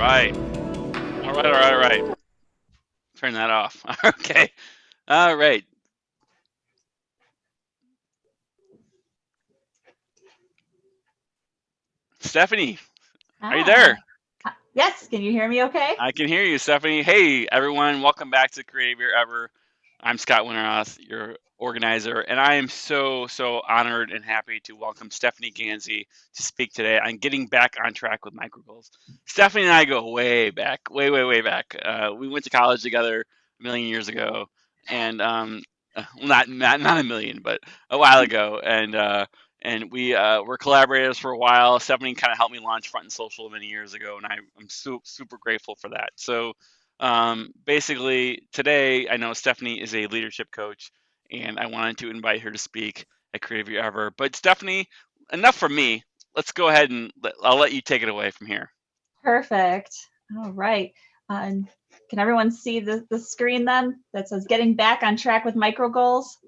right. All right, all right, all right. Turn that off. Okay. All right. Stephanie, are you Hi. there? Yes, can you hear me okay? I can hear you, Stephanie. Hey, everyone. Welcome back to Creative Year Ever. I'm Scott Winterhoff, your organizer, and I am so honored and happy to welcome Stephanie Gandsey to speak today on getting back on track with micro goals. Stephanie and I go way back, way back. We went to college together a million years ago, and well, not a million, but a while ago, and we were collaborators for a while. Stephanie kind of helped me launch Front and Social many years ago, and I'm super grateful for that. So basically, today I know Stephanie is a leadership coach, and I wanted to invite her to speak at Creative You Ever. But Stephanie, enough from me. Let's go ahead and I'll let you take it away from here. Perfect. All right. And can everyone see the screen then that says getting back on track with micro goals?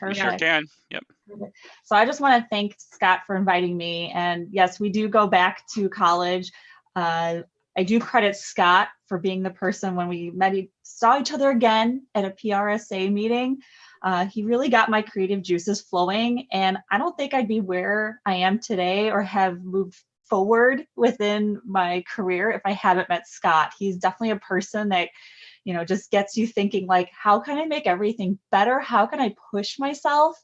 You sure Perfect. can. Yep. Perfect. So I just want to thank Scott for inviting me. And yes, we do go back to college. Uh, I do credit Scott for being the person when we saw each other again at a PRSA meeting. He really got my creative juices flowing, and I don't think I'd be where I am today or have moved forward within my career if I hadn't met Scott. He's definitely a person that just gets you thinking like, how can I make everything better? How can I push myself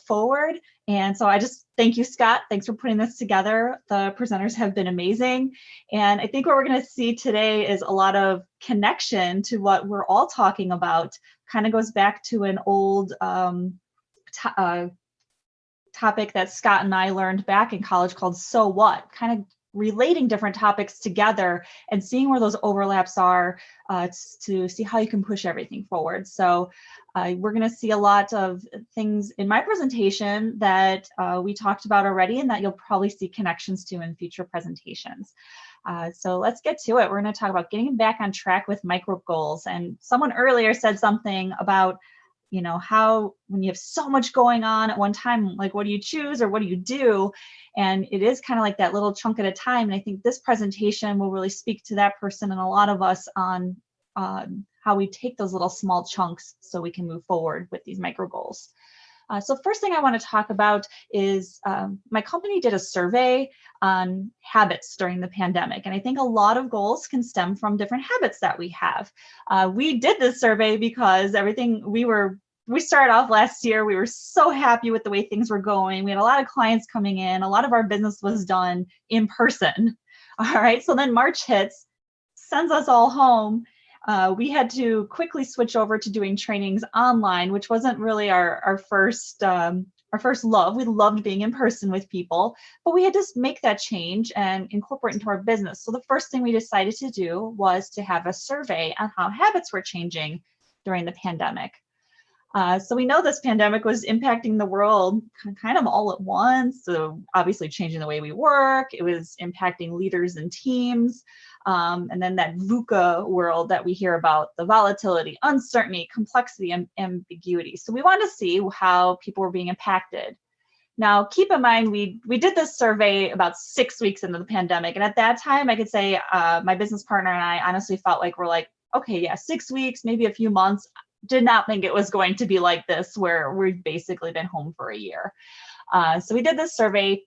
forward? And so I just thank you, Scott. Thanks for putting this together. The presenters have been amazing. And I think what we're going to see today is a lot of connection to what we're all talking about. Kind of goes back to an old topic that Scott and I learned back in college called So What? Kind of relating different topics together and seeing where those overlaps are to see how you can push everything forward. So we're going to see a lot of things in my presentation that we talked about already and that you'll probably see connections to in future presentations. So let's get to it. We're going to talk about getting back on track with micro goals. And someone earlier said something about how when you have so much going on at one time, like what do you choose or what do you do? And it is kind of like that little chunk at a time. And I think this presentation will really speak to that person and a lot of us on how we take those little small chunks so we can move forward with these micro goals. So first thing I want to talk about is my company did a survey on habits during the pandemic. And I think a lot of goals can stem from different habits that we have. We did this survey because we started off last year. We were so happy with the way things were going. We had a lot of clients coming in. A lot of our business was done in person. All right. So then March hits, sends us all home. We had to quickly switch over to doing trainings online, which wasn't really our first love. We loved being in person with people, but we had to make that change and incorporate into our business. So the first thing we decided to do was to have a survey on how habits were changing during the pandemic. So we know this pandemic was impacting the world kind of all at once. So obviously changing the way we work, it was impacting leaders and teams. And then that VUCA world that we hear about, the volatility, uncertainty, complexity, and ambiguity. So we want to see how people were being impacted. Now, keep in mind, we did this survey about 6 weeks into the pandemic. And at that time, I could say my business partner and I honestly felt like we're like, okay, yeah, 6 weeks, maybe a few months. Did not think it was going to be like this, where we've basically been home for a year. So we did this survey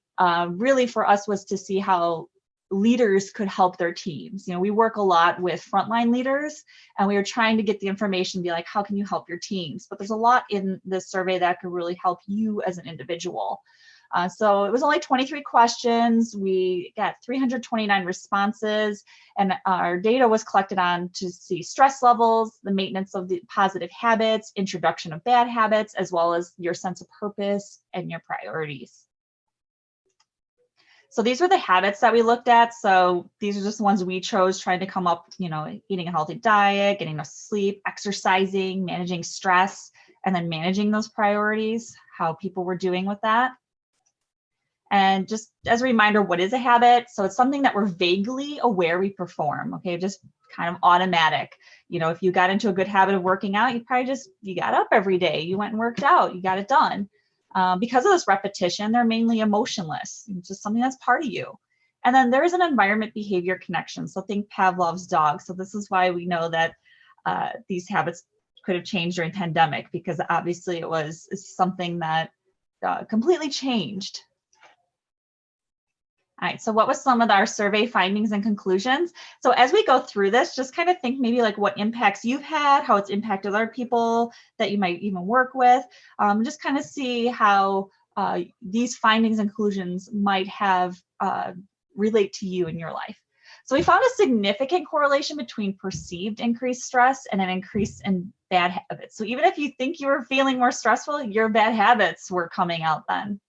really for us was to see how leaders could help their teams. We work a lot with frontline leaders, and we were trying to get the information, be like, how can you help your teams? But there's a lot in this survey that could really help you as an individual. So it was only 23 questions. We got 329 responses, and our data was collected on to see stress levels, the maintenance of the positive habits, introduction of bad habits, as well as your sense of purpose and your priorities. So these were the habits that we looked at. So these are just the ones we chose, trying to come up, eating a healthy diet, getting enough sleep, exercising, managing stress, and then managing those priorities, how people were doing with that. And just as a reminder, what is a habit? So it's something that we're vaguely aware we perform, okay? Just kind of automatic. If you got into a good habit of working out, you got up every day, you went and worked out, you got it done. Because of this repetition, they're mainly emotionless. It's just something that's part of you. And then there's an environment behavior connection. So think Pavlov's dog. So this is why we know that these habits could have changed during pandemic, because obviously it was something that completely changed. All right, so what was some of our survey findings and conclusions? So as we go through this, just kind of think maybe like what impacts you've had, how it's impacted other people that you might even work with. Just kind of see how these findings and conclusions might have relate to you in your life. So we found a significant correlation between perceived increased stress and an increase in bad habits. So even if you think you were feeling more stressful, your bad habits were coming out then.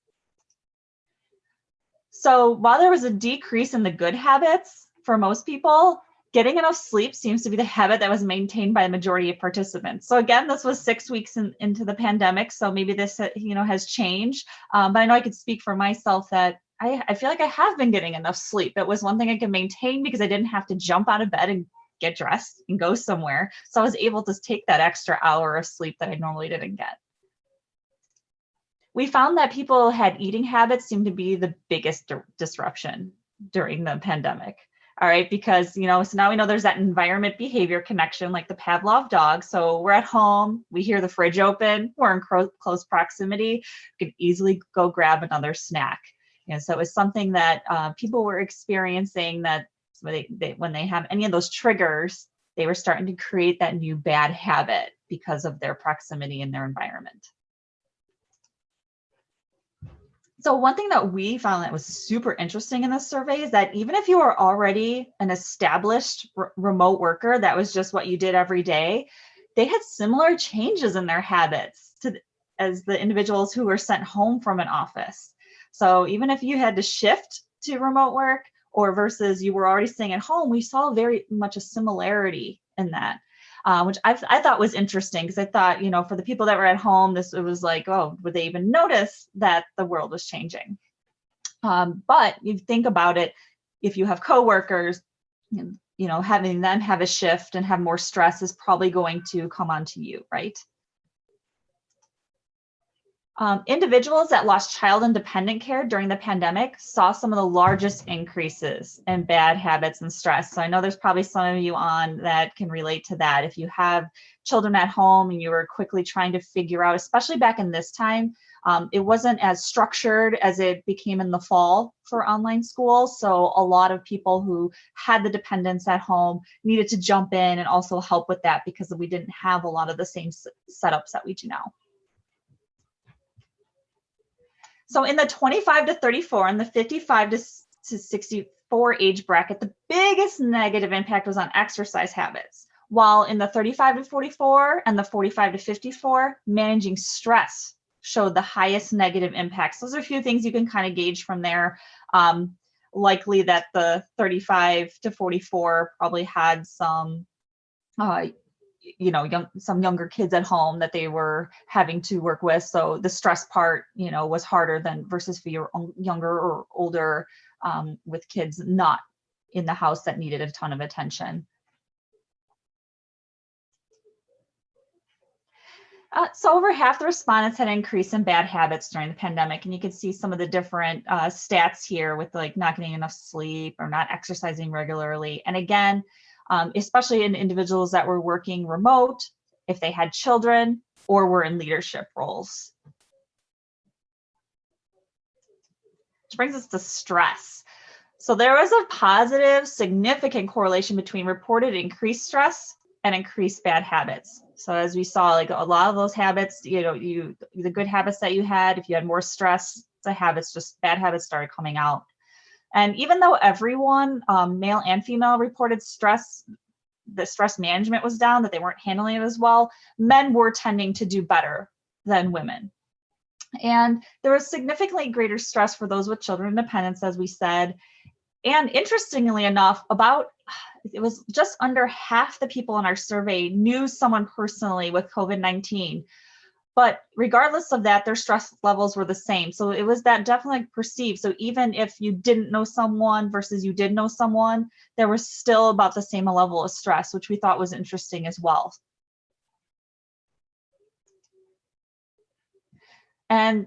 So while there was a decrease in the good habits for most people, getting enough sleep seems to be the habit that was maintained by the majority of participants. So again, this was 6 weeks into the pandemic, so maybe this has changed. But I know I could speak for myself that I feel like I have been getting enough sleep. It was one thing I could maintain because I didn't have to jump out of bed and get dressed and go somewhere. So I was able to take that extra hour of sleep that I normally didn't get. We found that people had eating habits seem to be the biggest disruption during the pandemic. All right, because, so now we know there's that environment behavior connection, like the Pavlov dog. So we're at home, we hear the fridge open, we're in close proximity, we can easily go grab another snack. And so it was something that people were experiencing, that when they have any of those triggers, they were starting to create that new bad habit because of their proximity in their environment. So one thing that we found that was super interesting in this survey is that even if you were already an established remote worker, that was just what you did every day, they had similar changes in their habits as the individuals who were sent home from an office. So even if you had to shift to remote work or versus you were already staying at home, we saw very much a similarity in that. Which I thought was interesting, because I thought, for the people that were at home, it was like, oh, would they even notice that the world was changing? But you think about it, if you have coworkers, having them have a shift and have more stress is probably going to come onto you, right? Individuals that lost child and dependent care during the pandemic saw some of the largest increases in bad habits and stress. So I know there's probably some of you on that can relate to that. If you have children at home and you were quickly trying to figure out, especially back in this time, it wasn't as structured as it became in the fall for online school. So a lot of people who had the dependents at home needed to jump in and also help with that, because we didn't have a lot of the same setups that we do now. So in the 25 to 34 and the 55 to 64 age bracket, the biggest negative impact was on exercise habits, while in the 35 to 44 and the 45 to 54, managing stress showed the highest negative impacts. Those are a few things you can kind of gauge from there. Likely that the 35 to 44 probably had some some younger kids at home that they were having to work with. So the stress part, was harder than versus for your younger or older with kids not in the house that needed a ton of attention. So over half the respondents had an increase in bad habits during the pandemic. And you can see some of the different stats here with like not getting enough sleep or not exercising regularly. And again, especially in individuals that were working remote, if they had children or were in leadership roles. Which brings us to stress. So there was a positive, significant correlation between reported increased stress and increased bad habits. So as we saw, like a lot of those habits, the good habits that you had, if you had more stress, bad habits started coming out. And even though everyone, male and female, reported stress, the stress management was down, that they weren't handling it as well, men were tending to do better than women. And there was significantly greater stress for those with children and dependents, as we said. And interestingly enough, it was just under half the people in our survey knew someone personally with COVID-19. But regardless of that, their stress levels were the same. So it was that definitely perceived. So even if you didn't know someone versus you did know someone, there was still about the same level of stress, which we thought was interesting as well. And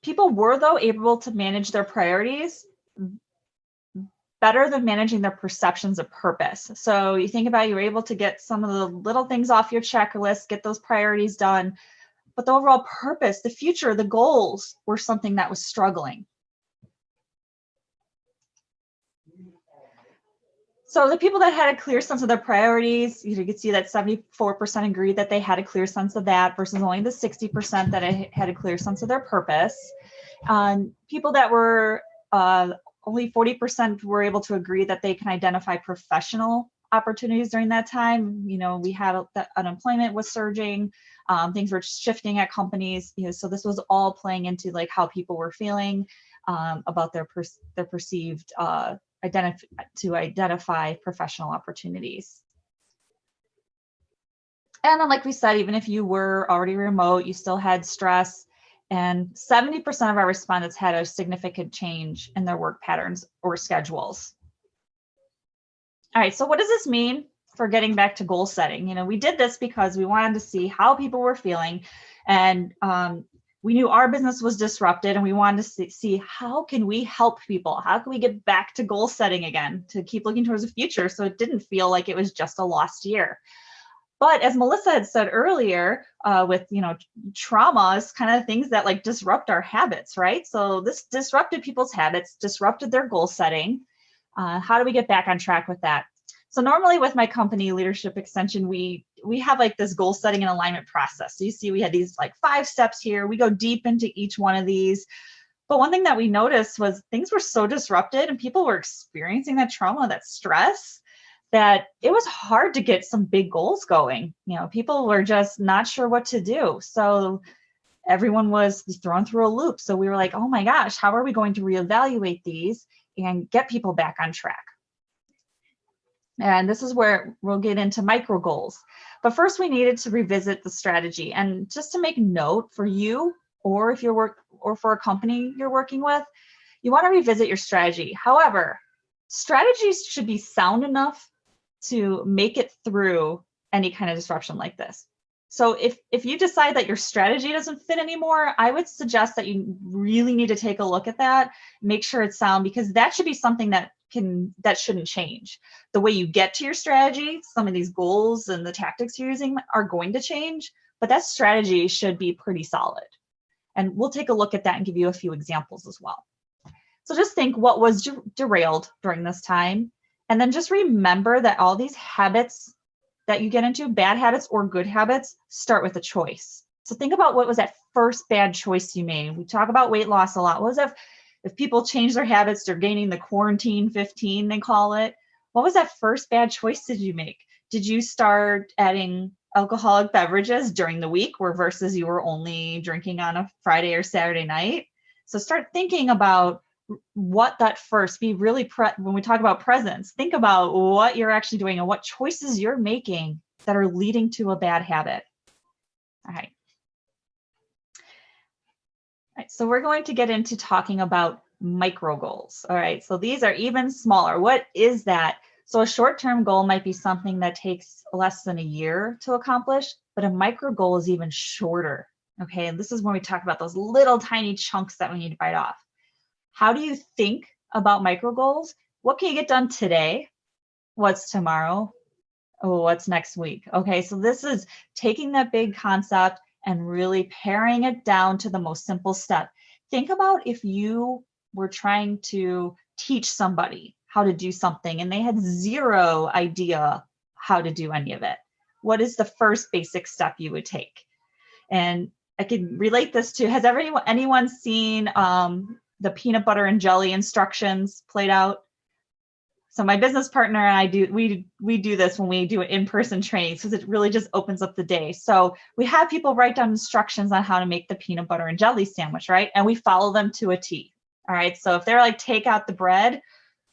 people were, though, able to manage their priorities better than managing their perceptions of purpose. So you think about, you were able to get some of the little things off your checklist, get those priorities done, but the overall purpose, the future, the goals were something that was struggling. So the people that had a clear sense of their priorities, you could see that 74% agreed that they had a clear sense of that versus only the 60% that had a clear sense of their purpose. People that were only 40% were able to agree that they can identify professional opportunities during that time. You know, we had that unemployment was surging, things were shifting at companies. You know, so this was all playing into like how people were feeling about their perceived identify professional opportunities. And then, like we said, even if you were already remote, you still had stress. And 70% of our respondents had a significant change in their work patterns or schedules. All right, so what does this mean for getting back to goal setting? You know, we did this because we wanted to see how people were feeling, and we knew our business was disrupted, and we wanted to see how can we help people? How can we get back to goal setting again, to keep looking towards the future so it didn't feel like it was just a lost year? But as Melissa had said earlier, with, you know, trauma is kind of things that like disrupt our habits, right? So this disrupted people's habits, disrupted their goal setting. How do we get back on track with that? So normally with my company, Leadership Extension, we have like this goal setting and alignment process. So you see we had these like 5 steps here. We go deep into each one of these. But one thing that we noticed was things were so disrupted and people were experiencing that trauma, that stress, that it was hard to get some big goals going. You know, people were just not sure what to do. So everyone was thrown through a loop. So we were like, oh my gosh, how are we going to reevaluate these and get people back on track? And this is where we'll get into micro goals. But first we needed to revisit the strategy. And just to make note for you, or if you're or for a company you're working with, you want to revisit your strategy. However, strategies should be sound enough to make it through any kind of disruption like this. So if you decide that your strategy doesn't fit anymore, I would suggest that you really need to take a look at that, make sure it's sound, because that should be something that shouldn't change. The way you get to your strategy, some of these goals and the tactics you're using are going to change, but that strategy should be pretty solid. And we'll take a look at that and give you a few examples as well. So just think what was derailed during this time. And then just remember that all these habits that you get into, bad habits or good habits, start with a choice. So think about what was that first bad choice you made. We talk about weight loss a lot. What was that? If people change their habits, they're gaining the quarantine 15, they call it. What was that first bad choice did you make? Did you start adding alcoholic beverages during the week versus you were only drinking on a Friday or Saturday night? So start thinking about what that first, be really, when we talk about presence, think about what you're actually doing and what choices you're making that are leading to a bad habit. All right. All right, so we're going to get into talking about micro goals. All right, so these are even smaller. What is that? So a short-term goal might be something that takes less than a year to accomplish, but a micro goal is even shorter. Okay, and this is when we talk about those little tiny chunks that we need to bite off. How do you think about micro goals? What can you get done today? What's tomorrow? Oh, what's next week? Okay, so this is taking that big concept and really paring it down to the most simple step. Think about if you were trying to teach somebody how to do something and they had zero idea how to do any of it. What is the first basic step you would take? And I can relate this to, has anyone seen the peanut butter and jelly instructions played out? So my business partner and I we do this when we do in-person trainings because it really just opens up the day. So we have people write down instructions on how to make the peanut butter and jelly sandwich, right? And we follow them to a T. All right. So if they're like, take out the bread,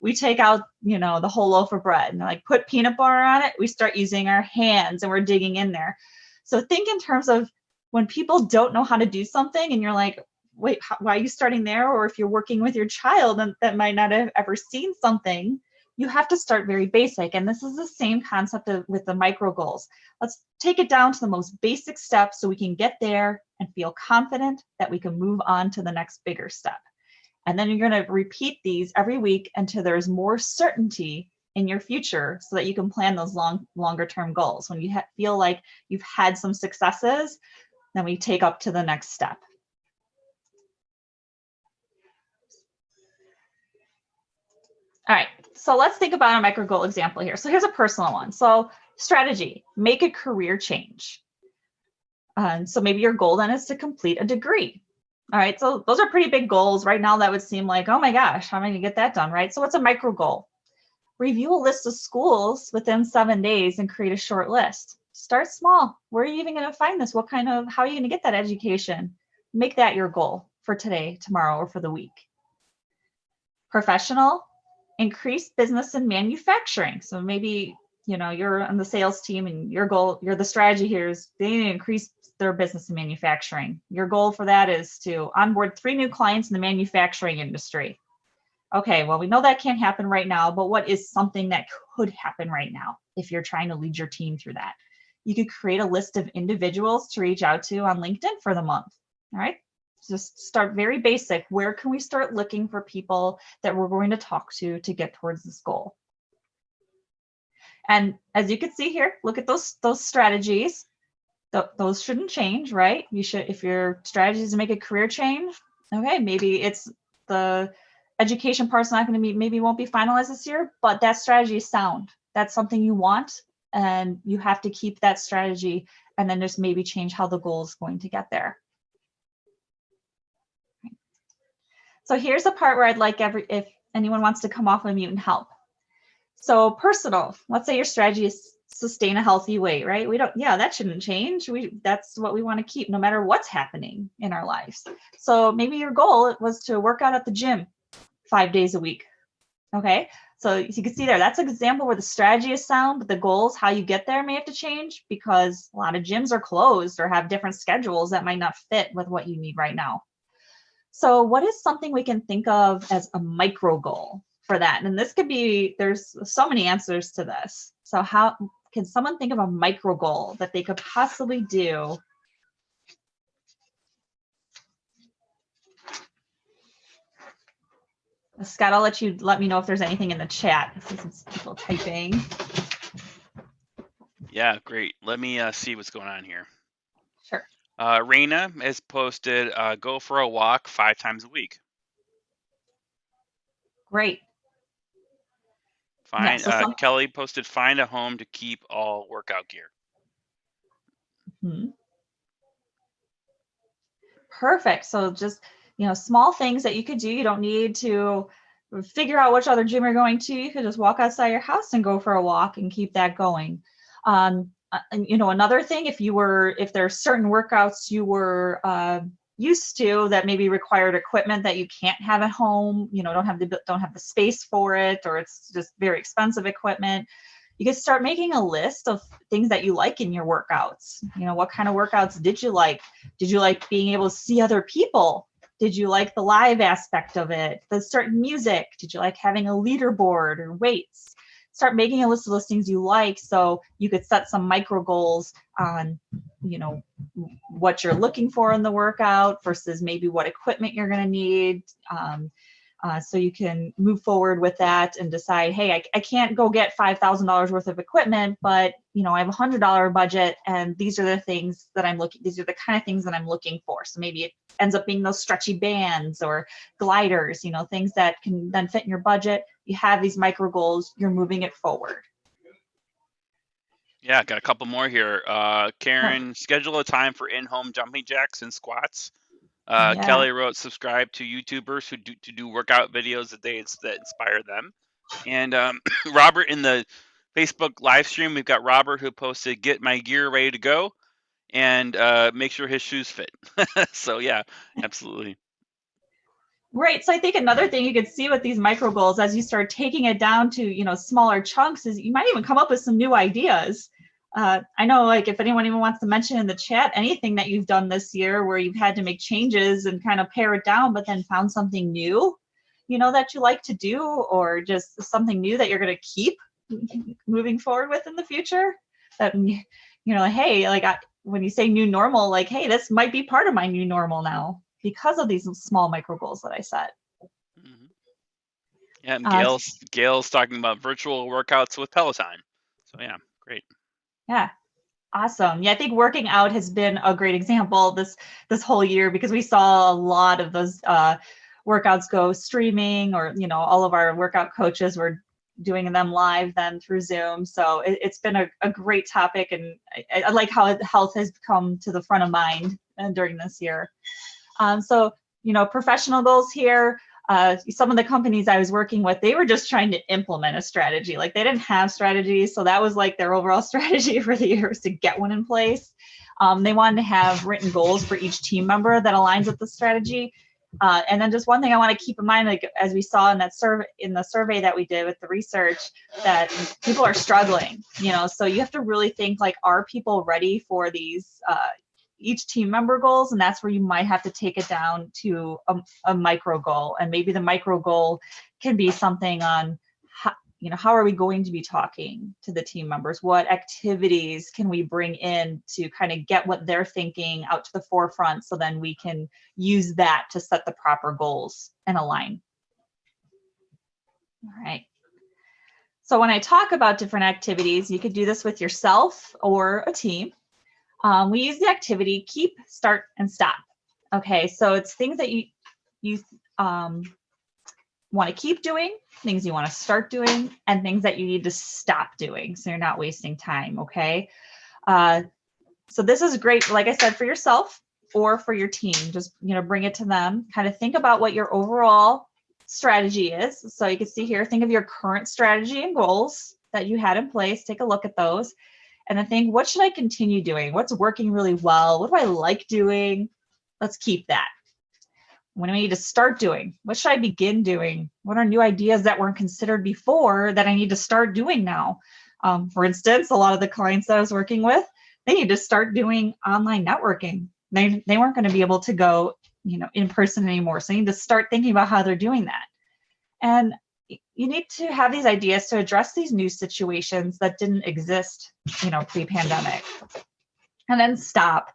we take out, you know, the whole loaf of bread and like put peanut butter on it. We start using our hands and we're digging in there. So think in terms of when people don't know how to do something and you're like, wait, why are you starting there? Or if you're working with your child and that might not have ever seen something, you have to start very basic. And this is the same concept with the micro goals. Let's take it down to the most basic steps so we can get there and feel confident that we can move on to the next bigger step. And then you're going to repeat these every week until there's more certainty in your future so that you can plan those longer term goals. When you feel like you've had some successes, then we take up to the next step. All right, so let's think about a micro goal example here. So here's a personal one. So strategy, make a career change. And so maybe your goal then is to complete a degree. All right, so those are pretty big goals. Right now that would seem like, oh my gosh, how am I gonna get that done, right? So what's a micro goal? Review a list of schools within 7 days and create a short list. Start small. Where are you even gonna find this? How are you gonna get that education? Make that your goal for today, tomorrow, or for the week. Professional, increase business and manufacturing. So maybe, you're on the sales team and your goal, the strategy here is they need to increase their business and manufacturing. Your goal for that is to onboard 3 new clients in the manufacturing industry. Okay, well, we know that can't happen right now, but what is something that could happen right now if you're trying to lead your team through that? You could create a list of individuals to reach out to on LinkedIn for the month. All right, just start very basic. Where can we start looking for people that we're going to talk to get towards this goal? And as you can see here, look at those strategies. Those shouldn't change, right? You should, if your strategy is to make a career change, okay, maybe it's the education part's not going to be, maybe won't be finalized this year, but that strategy is sound. That's something you want, and you have to keep that strategy, and then just maybe change how the goal is going to get there. So here's the part where I'd like if anyone wants to come off of mute and help. So personal, let's say your strategy is sustain a healthy weight, right? That shouldn't change. That's what we want to keep no matter what's happening in our lives. So maybe your goal was to work out at the gym 5 days a week. Okay, so you can see there, that's an example where the strategy is sound, but the goals, how you get there, may have to change because a lot of gyms are closed or have different schedules that might not fit with what you need right now. So what is something we can think of as a micro goal for that? And this could be, there's so many answers to this. So how can someone think of a micro goal that they could possibly do? Scott, I'll let me know if there's anything in the chat. I see some people typing. Yeah, great. Let me see what's going on here. Sure. Raina has posted, go for a walk 5 times a week. Great. Kelly posted, find a home to keep all workout gear. Mm-hmm. Perfect. So just, small things that you could do. You don't need to figure out which other gym you're going to. You could just walk outside your house and go for a walk and keep that going. And another thing, if there's certain workouts you were used to that maybe required equipment that you can't have at home, don't have the space for it, or it's just very expensive equipment, you can start making a list of things that you like in your workouts. What kind of workouts did you like? Did you like being able to see other people? Did you like the live aspect of it? The certain music? Did you like having a leaderboard or weights? Start making a list of those things you like, so you could set some micro goals on, what you're looking for in the workout versus maybe what equipment you're going to need. So you can move forward with that and decide, hey, I can't go get $5,000 worth of equipment, but I have $100 budget, and these are the things that these are the kind of things that I'm looking for. So maybe it ends up being those stretchy bands or gliders, things that can then fit in your budget. You have these micro goals, you're moving it forward. Yeah, got a couple more here. Karen, schedule a time for in-home jumping jacks and squats. Kelly wrote, subscribe to YouTubers who do workout videos that inspire them. And Robert, in the Facebook live stream, we've got Robert who posted, get my gear ready to go and make sure his shoes fit. So yeah, absolutely. Right. So I think another thing you could see with these micro goals as you start taking it down to, smaller chunks is you might even come up with some new ideas. I know, if anyone even wants to mention in the chat anything that you've done this year where you've had to make changes and kind of pare it down, but then found something new, that you like to do, or just something new that you're going to keep moving forward with in the future. That, hey, when you say new normal, hey, this might be part of my new normal now because of these small micro goals that I set. Yeah, and Uh, Gail's talking about virtual workouts with Peloton. So yeah, great. yeah, awesome. Yeah, I think working out has been a great example this whole year because we saw a lot of those workouts go streaming, or all of our workout coaches were doing them live then through Zoom. So it's been a great topic, and I like how health has come to the front of mind during this year. So, professional goals here. Some of the companies I was working with, they were just trying to implement a strategy. Like they didn't have strategies. So that was like their overall strategy for the year, was to get one in place. They wanted to have written goals for each team member that aligns with the strategy. And then just one thing I want to keep in mind, like as we saw in that survey that we did with the research, that people are struggling, so you have to really think like, are people ready for these each team member goals? And that's where you might have to take it down to a micro goal. And maybe the micro goal can be something on how are we going to be talking to the team members? What activities can we bring in to kind of get what they're thinking out to the forefront, so then we can use that to set the proper goals and align. All right. So when I talk about different activities, you could do this with yourself or a team. We use the activity keep, start, and stop. Okay, so it's things that you want to keep doing, things you want to start doing, and things that you need to stop doing so you're not wasting time. Okay, so this is great, like I said, for yourself or for your team. Just bring it to them. Kind of think about what your overall strategy is. So you can see here, think of your current strategy and goals that you had in place. Take a look at those. And then think, what should I continue doing? What's working really well? What do I like doing? Let's keep that. What do I need to start doing? What should I begin doing? What are new ideas that weren't considered before that I need to start doing now? For instance, a lot of the clients that I was working with, they need to start doing online networking. They weren't going to be able to go, in person anymore. So they need to start thinking about how they're doing that. And you need to have these ideas to address these new situations that didn't exist, pre-pandemic. And then stop.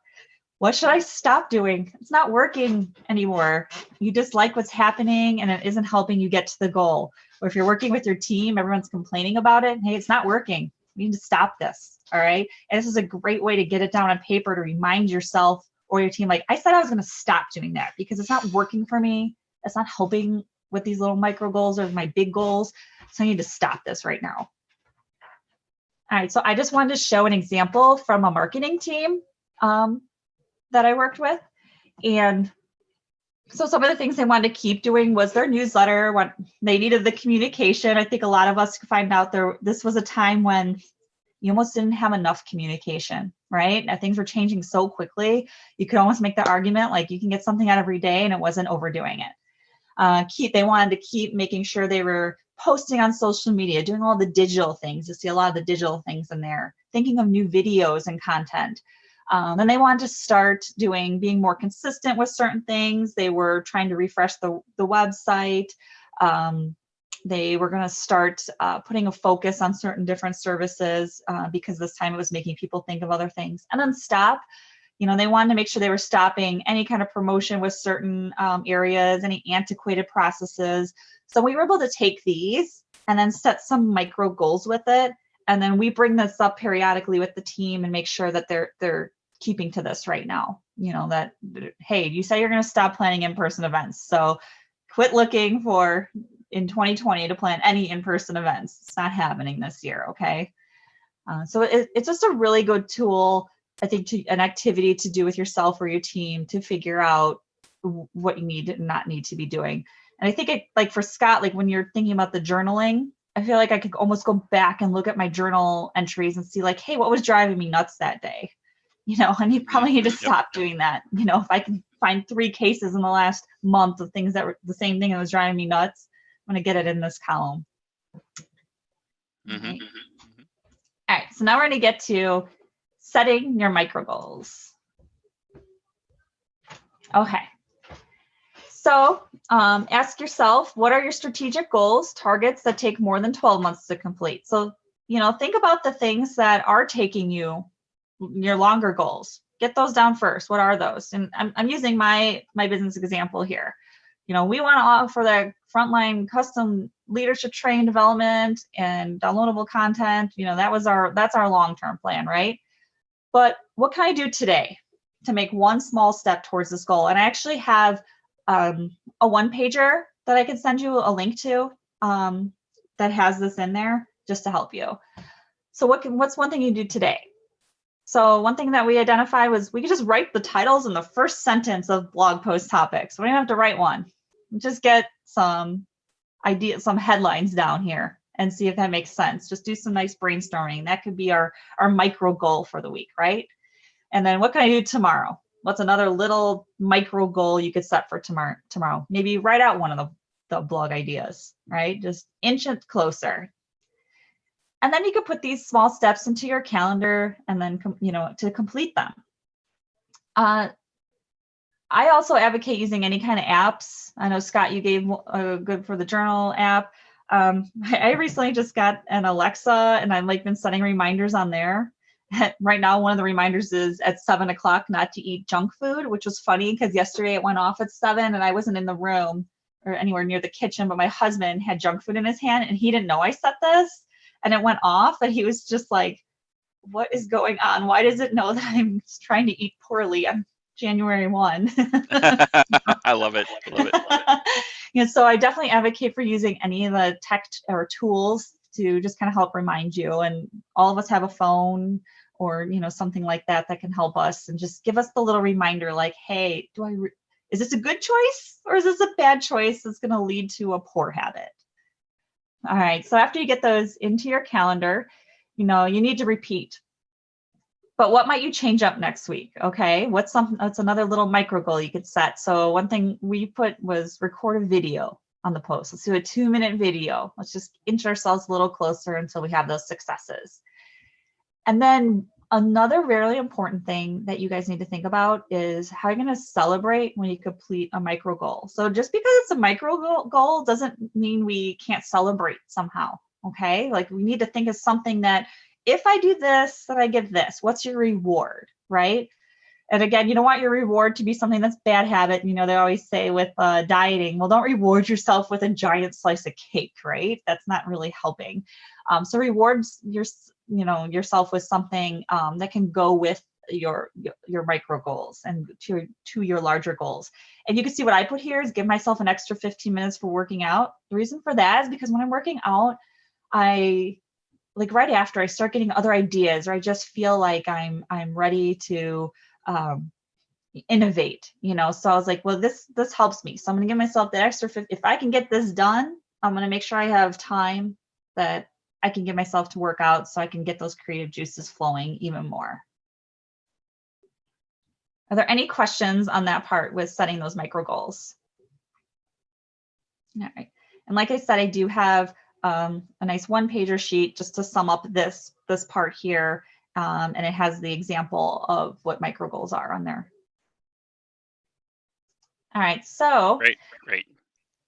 What should I stop doing? It's not working anymore. You dislike what's happening and it isn't helping you get to the goal. Or if you're working with your team, everyone's complaining about it. Hey, it's not working. You need to stop this. All right. And this is a great way to get it down on paper to remind yourself or your team, like, I said I was going to stop doing that because it's not working for me. It's not helping with these little micro goals or my big goals. So I need to stop this right now. All right, so I just wanted to show an example from a marketing team that I worked with. And so some of the things they wanted to keep doing was their newsletter. When they needed the communication, I think a lot of us find out this was a time when you almost didn't have enough communication, right? And things were changing so quickly. You could almost make the argument like you can get something out every day and it wasn't overdoing it. They wanted to keep making sure they were posting on social media, doing all the digital things. You see a lot of the digital things in there, thinking of new videos and content. And they wanted to start being more consistent with certain things. They were trying to refresh the website. They were going to start putting a focus on certain different services because this time it was making people think of other things. And then stop. They wanted to make sure they were stopping any kind of promotion with certain areas, any antiquated processes. So we were able to take these and then set some micro goals with it. And then we bring this up periodically with the team and make sure that they're keeping to this right now. That, hey, you say you're going to stop planning in-person events. So quit looking for in 2020 to plan any in-person events. It's not happening this year. Okay. So it's just a really good tool, I think, an activity to do with yourself or your team to figure out what you need and not need to be doing. And I think like for Scott, like when you're thinking about the journaling, I feel like I could almost go back and look at my journal entries and see like, hey, what was driving me nuts that day? And you probably need to stop doing that. If I can find 3 cases in the last month of things that were the same thing that was driving me nuts, I'm going to get it in this column. Mm-hmm. Right. All right. So now we're going to get to setting your micro goals. Okay. So ask yourself, what are your strategic goals, targets that take more than 12 months to complete? So, think about the things that are taking you your longer goals. Get those down first. What are those? And I'm using my business example here. We want to offer that frontline custom leadership training development and downloadable content, that's our long-term plan, right? But what can I do today to make one small step towards this goal? And I actually have a one-pager that I can send you a link to that has this in there just to help you. So what's one thing you do today? So one thing that we identified was we could just write the titles in the first sentence of blog post topics. We don't have to write one. Just get some ideas, some headlines down here and see if that makes sense. Just do some nice brainstorming. That could be our micro goal for the week, right? And then what can I do tomorrow? What's another little micro goal you could set for tomorrow? Maybe write out one of the blog ideas, right? Just inch it closer. And then you could put these small steps into your calendar and then, to complete them. I also advocate using any kind of apps. I know, Scott, you gave a good for the journal app. I recently just got an Alexa and I've been setting reminders on there. Right now, one of the reminders is at 7:00 not to eat junk food, which was funny because yesterday it went off at 7 and I wasn't in the room or anywhere near the kitchen, but my husband had junk food in his hand and he didn't know I set this. And it went off and he was just like, what is going on? Why does it know that I'm trying to eat poorly on January 1? I love it. I love it. So I definitely advocate for using any of the tech or tools to just kind of help remind you. And all of us have a phone or, something like that can help us and just give us the little reminder like, hey, is this a good choice or is this a bad choice that's going to lead to a poor habit? All right, so after you get those into your calendar, you need to repeat. But what might you change up next week? Okay, what's another little micro goal you could set? So one thing we put was record a video on the post. Let's do a 2-minute video. Let's just inch ourselves a little closer until we have those successes. And then another really important thing that you guys need to think about is how you're going to celebrate when you complete a micro goal. So just because it's a micro goal doesn't mean we can't celebrate somehow, okay? We need to think of something that if I do this, then I get this. What's your reward, right? And again, you don't want your reward to be something that's bad habit. They always say with dieting, well, don't reward yourself with a giant slice of cake, right? That's not really helping. So rewards yourself with something that can go with your micro goals and to your larger goals. And you can see what I put here is give myself an extra 15 minutes for working out. The reason for that is because when I'm working out, I right after I start getting other ideas, or I just feel like I'm ready to innovate, So I was like, well, this helps me. So I'm gonna give myself that extra 50. If I can get this done, I'm gonna make sure I have time that I can give myself to work out so I can get those creative juices flowing even more. Are there any questions on that part with setting those micro goals? All right. And like I said, I do have a nice one-pager sheet just to sum up this part here. And it has the example of what micro goals are on there. All right. So great.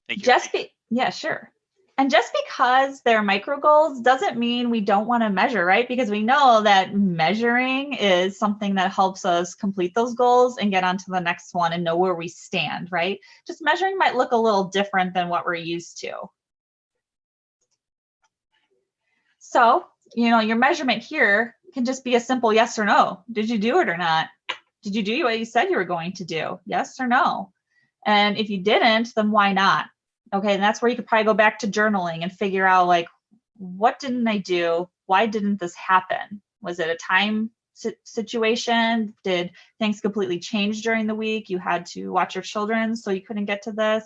Thank you. Yeah, sure. And just because they're micro goals doesn't mean we don't want to measure, right? Because we know that measuring is something that helps us complete those goals and get on to the next one and know where we stand, right? Just measuring might look a little different than what we're used to. So, your measurement here can just be a simple yes or no. Did you do it or not? Did you do what you said you were going to do? Yes or no? And if you didn't, then why not? Okay, and that's where you could probably go back to journaling and figure out what didn't I do? Why didn't this happen? Was it a time situation? Did things completely change during the week? You had to watch your children, so you couldn't get to this.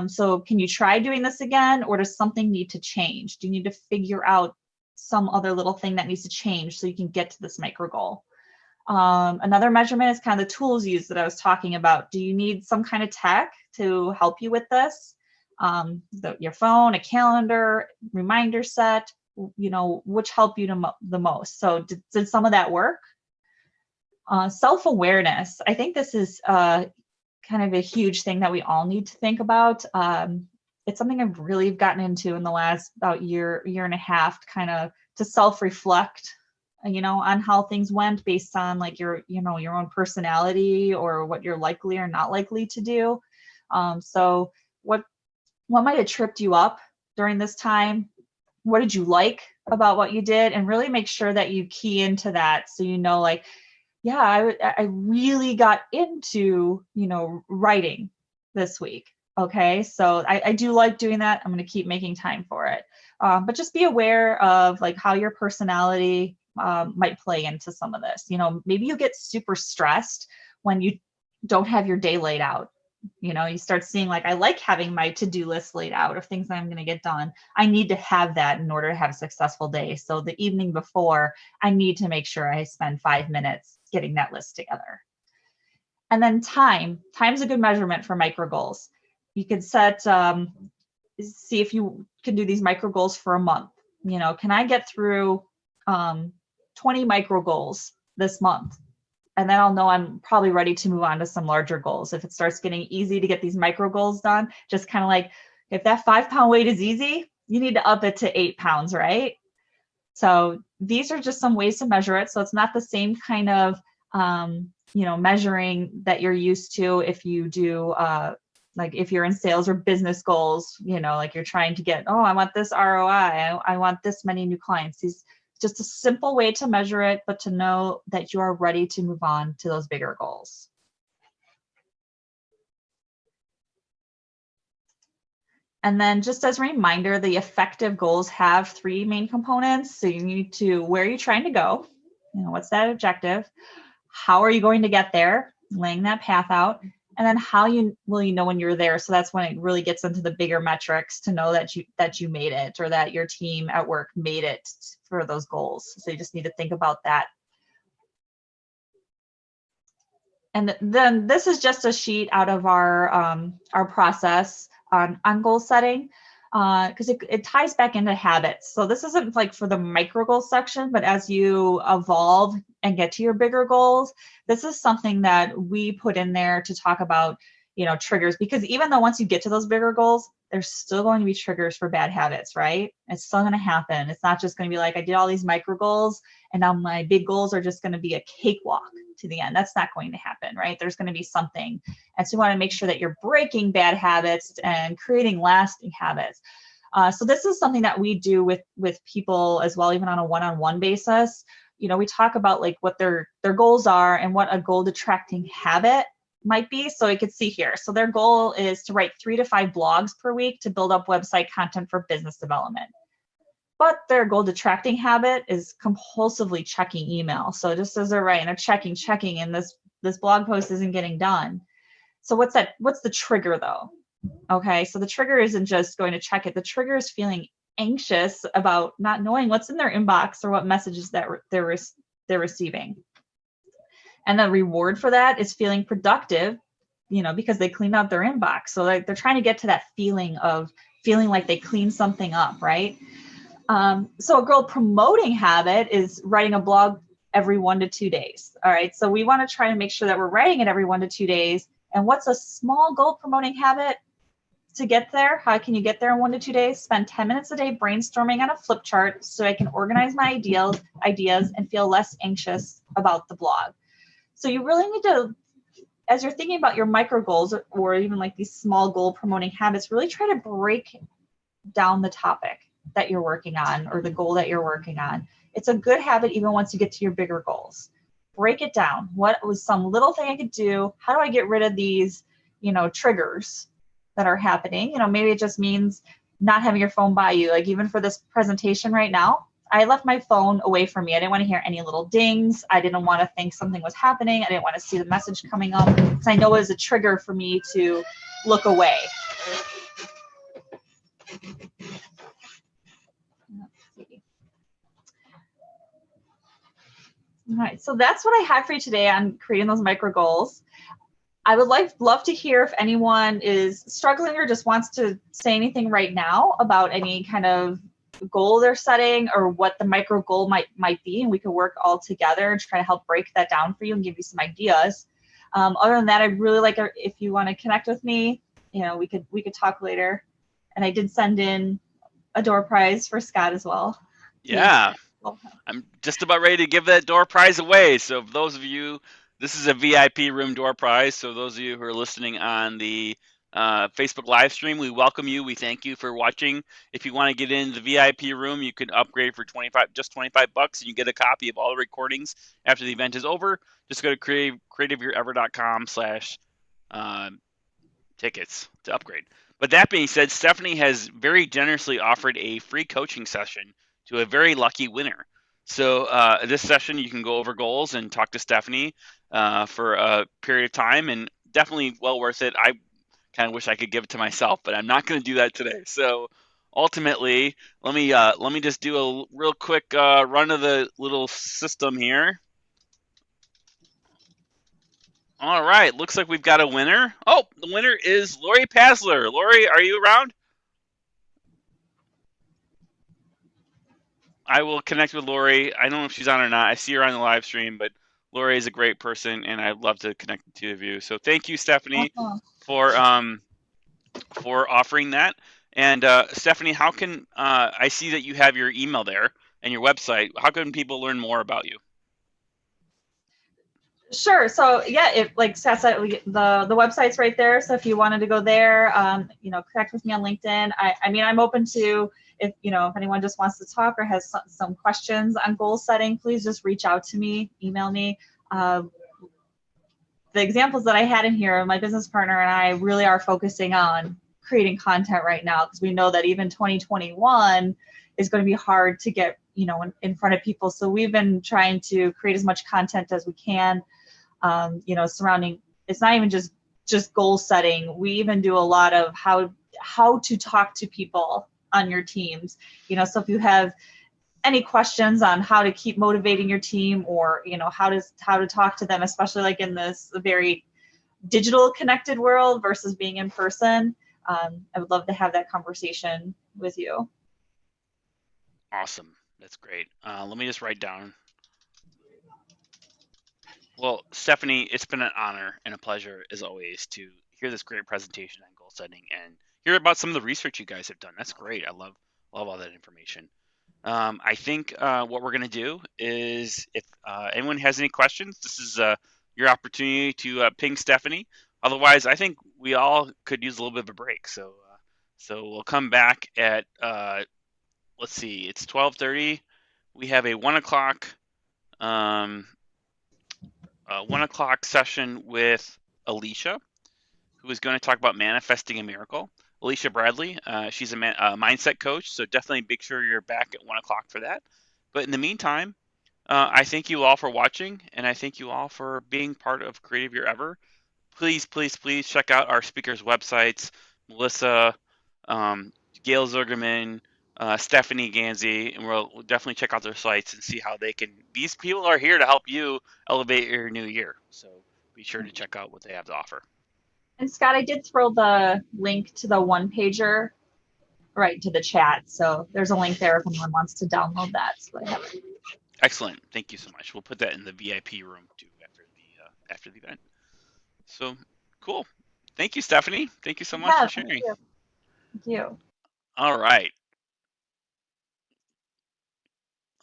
So can you try doing this again, or does something need to change? Do you need to figure out some other little thing that needs to change so you can get to this micro goal? Another measurement is kind of the tools used that I was talking about. Do you need some kind of tech to help you with this? Your phone, a calendar, reminder set, which help you the most. So did some of that work? Self-awareness. I think this is kind of a huge thing that we all need to think about. It's something I've really gotten into in the last about year and a half, to self-reflect, on how things went based on your own personality or what you're likely or not likely to do. So what might have tripped you up during this time? What did you like about what you did? And really make sure that you key into that, so you know, like, yeah, I really got into, writing this week. Okay, so I do like doing that. I'm going to keep making time for it. But just be aware of like how your personality might play into some of this. Maybe you get super stressed when you don't have your day laid out. You start seeing like, I like having my to-do list laid out of things that I'm going to get done. I need to have that in order to have a successful day. So the evening before, I need to make sure I spend 5 minutes getting that list together. And then time's a good measurement for micro goals. You could set, see if you can do these micro goals for a month. Can I get through 20 micro goals this month? And then I'll know I'm probably ready to move on to some larger goals. If it starts getting easy to get these micro goals done, just kind of like, if that 5-pound weight is easy, you need to up it to 8 pounds, right? So these are just some ways to measure it. So it's not the same kind of, measuring that you're used to if you do, like if you're in sales or business goals, like you're trying to get, I want this ROI, I want this many new clients. These just a simple way to measure it, but to know that you are ready to move on to those bigger goals. And then just as a reminder, the effective goals have 3 main components. So you need to, where are you trying to go? What's that objective? How are you going to get there? Laying that path out. And then how will you know when you're there? So that's when it really gets into the bigger metrics to know that you made it, or that your team at work made it for those goals. So you just need to think about that. And then this is just a sheet out of our process on goal setting, because it ties back into habits. So this isn't like for the micro goal section, but as you evolve and get to your bigger goals, this is something that we put in there to talk about, triggers, because even though once you get to those bigger goals, there's still going to be triggers for bad habits, right? It's still going to happen. It's not just going to be like, I did all these micro goals and now my big goals are just going to be a cakewalk to the end. That's not going to happen, right? There's going to be something. And so you want to make sure that you're breaking bad habits and creating lasting habits. So this is something that we do with people as well, even on a one-on-one basis. We talk about like what their goals are and what a goal detracting habit might be. So you could see here. So their goal is to write 3 to 5 blogs per week to build up website content for business development. But their goal detracting habit is compulsively checking email. So just as they're writing, they're checking, and this blog post isn't getting done. So what's the trigger though? Okay, so the trigger isn't just going to check it. The trigger is feeling anxious about not knowing what's in their inbox or what messages that they're receiving. And the reward for that is feeling productive, because they cleaned out their inbox. So they're trying to get to that feeling like they cleaned something up, right? So a goal promoting habit is writing a blog every 1 to 2 days. All right. So we want to try to make sure that we're writing it every 1 to 2 days. And what's a small goal promoting habit to get there? How can you get there in 1 to 2 days? Spend 10 minutes a day brainstorming on a flip chart so I can organize my ideas and feel less anxious about the blog. So you really need to, as you're thinking about your micro goals or even like these small goal promoting habits, really try to break down the topic that you're working on or the goal that you're working on. It's a good habit even once you get to your bigger goals. Break it down. What was some little thing I could do? How do I get rid of these, triggers that are happening? Maybe it just means not having your phone by you. Like even for this presentation right now, I left my phone away from me. I didn't want to hear any little dings. I didn't want to think something was happening. I didn't want to see the message coming up, because I know it was a trigger for me to look away. All right, so that's what I have for you today on creating those micro goals. I would love to hear if anyone is struggling or just wants to say anything right now about any kind of goal they're setting or what the micro goal might be, and we could work all together and try to help break that down for you and give you some ideas. Other than that, I'd really like if you want to connect with me, we could talk later. And I did send in a door prize for Scott as well. Yeah, I'm just about ready to give that door prize away. So for those of you, this is a VIP room door prize. So those of you who are listening on the Facebook live stream. We welcome you. We thank you for watching. If you want to get in the VIP room, you can upgrade for just $25, and you get a copy of all the recordings after the event is over. Just go to creativeyourever.com/tickets to upgrade. But that being said, Stephanie has very generously offered a free coaching session to a very lucky winner. So this session, you can go over goals and talk to Stephanie for a period of time, and definitely well worth it. I kind of wish I could give it to myself, but I'm not going to do that today. So ultimately, let me just do a real quick run of the little system here. All right, looks like we've got a winner. Oh, the winner is Lori Pasler. Lori, are you around? I will connect with Lori. I don't know if she's on or not. I see her on the live stream, but Lori is a great person, and I'd love to connect the two of you. So thank you, Stephanie, Awesome. for offering that. And Stephanie, how can I see that you have your email there and your website? How can people learn more about you? Sure. So yeah, if like Seth said, the website's right there. So if you wanted to go there, connect with me on LinkedIn. I mean, I'm open to if anyone just wants to talk or has some questions on goal setting, please just reach out to me, email me. The examples that I had in here, my business partner and I really are focusing on creating content right now because we know that even 2021 is going to be hard to get in front of people. So we've been trying to create as much content as we can. Surrounding, it's not even just goal setting. We even do a lot of how to talk to people on your teams. So if you have any questions on how to keep motivating your team, or how to talk to them, especially like in this very digital connected world versus being in person, I would love to have that conversation with you. Awesome, that's great. Let me just write down. Well, Stephanie, it's been an honor and a pleasure, as always, to hear this great presentation on goal setting and hear about some of the research you guys have done. That's great. I love all that information. I think what we're going to do is, if anyone has any questions, this is your opportunity to ping Stephanie. Otherwise, I think we all could use a little bit of a break. So we'll come back at let's see, it's 12:30. We have a 1 o'clock 1 o'clock session with Alicia, who is going to talk about manifesting a miracle. Alicia Bradley, she's a mindset coach, so definitely make sure you're back at 1 o'clock for that. But in the meantime, I thank you all for watching, and I thank you all for being part of Creative Year Ever. Please, please, please check out our speakers' websites, Melissa, Gail Zergerman, Stephanie Gandsey, and we'll definitely check out their sites and see how they can. These people are here to help you elevate your new year, so be sure to check out what they have to offer. And Scott, I did throw the link to the one pager right to the chat, so there's a link there if anyone wants to download that. So I have it. Excellent, thank you so much. We'll put that in the VIP room too after the event. So cool. Thank you, Stephanie. Thank you so much for sharing. Thank you. Thank you. All right.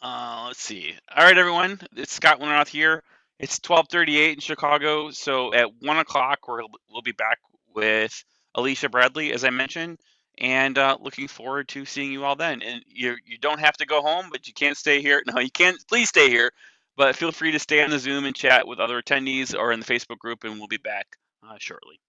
Let's see. All right, everyone. It's Scott Winterroth here. It's 12:38 in Chicago. So at 1 o'clock, we'll be back with Alicia Bradley, as I mentioned, and looking forward to seeing you all then. And you don't have to go home, but you can't stay here. No, you can't. Please stay here, but feel free to stay on the Zoom and chat with other attendees or in the Facebook group, and we'll be back shortly.